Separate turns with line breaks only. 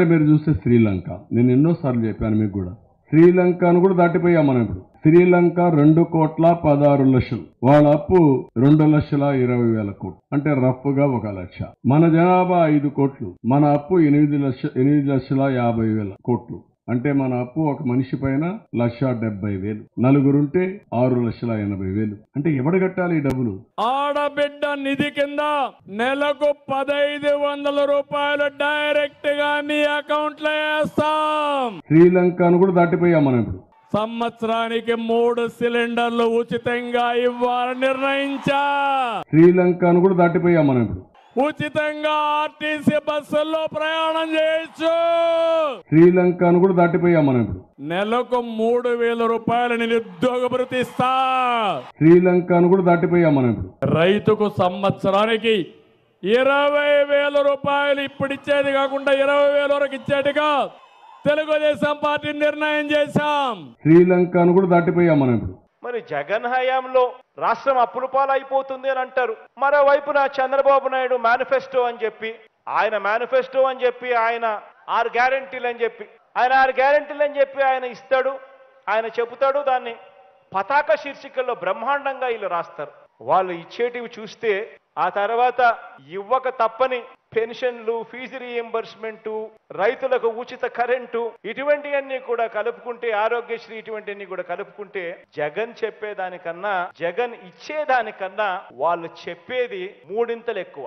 మీరు చూస్తే శ్రీలంక, నేను ఎన్నోసార్లు చెప్పాను మీకు కూడా, శ్రీలంకను కూడా దాటిపోయాం మనం ఇప్పుడు. శ్రీలంక 2,16,00,000, వాళ్ళ అప్పు 2,20,000 కోట్లు, అంటే రఫ్ గా 1 లక్ష. మన జనాభా 5 కోట్లు, మన అప్పు 8,50,000 కోట్లు. అంటే మన అప్పు ఒక మనిషి పైన 1,70,000, నలుగురుంటే 6,80,000. అంటే ఎవడు కట్టాలి ఈ డబ్బులు?
ఆడబిడ్డ నిధి కింద నెలకు 1,500 రూపాయలు డైరెక్ట్ గా మీ అకౌంట్ లో వేస్తాం.
శ్రీలంకను కూడా దాటిపోయాం మనం ఇప్పుడు.
సంవత్సరానికి 3 సిలిండర్లు ఉచితంగా ఇవ్వాలని నిర్ణయించా.
శ్రీలంకను కూడా దాటిపోయాం మనం ఇప్పుడు.
ఉచితంగా ఆర్టీసీ బస్సుల్లో ప్రయాణం చేయొచ్చు.
శ్రీలంకను కూడా దాటిపోయాం మనం ఇప్పుడు.
నెలకు 3,000 రూపాయలు నిరుద్యోగ భృతి ఇస్తా.
శ్రీలంకను కూడా దాటిపోయాం మనం ఇప్పుడు.
రైతుకు సంవత్సరానికి 20,000 రూపాయలు ఇప్పుడు ఇచ్చేది కాకుండా 20,000 వరకు ఇచ్చేట్టుగా తెలుగుదేశం పార్టీ నిర్ణయం చేశాం.
శ్రీలంకను కూడా దాటిపోయాం మనం ఇప్పుడు.
మరి జగన్ హయాంలో రాష్ట్రం అప్పుల పాలైపోతుంది అని అంటారు. మరోవైపున చంద్రబాబు నాయుడు మేనిఫెస్టో అని చెప్పి ఆయన 6 గ్యారెంటీలు అని చెప్పి ఆయన ఇస్తాడు, ఆయన చెబుతాడు. దాన్ని పతాక శీర్షికల్లో బ్రహ్మాండంగా వీళ్ళు రాస్తారు. వాళ్ళు ఇచ్చేటివి చూస్తే ఆ తర్వాత ఇవ్వక తప్పని పెన్షన్లు, ఫీజు రీఎంబర్స్మెంట్, రైతులకు ఉచిత కరెంటు, ఇటువంటివన్నీ కూడా కలుపుకుంటే, ఆరోగ్యశ్రీ ఇటువంటివన్నీ కూడా కలుపుకుంటే జగన్ చెప్పేదానికన్నా, జగన్ ఇచ్చేదానికన్నా వాళ్ళు చెప్పేది 3 ఇంతలు ఎక్కువ.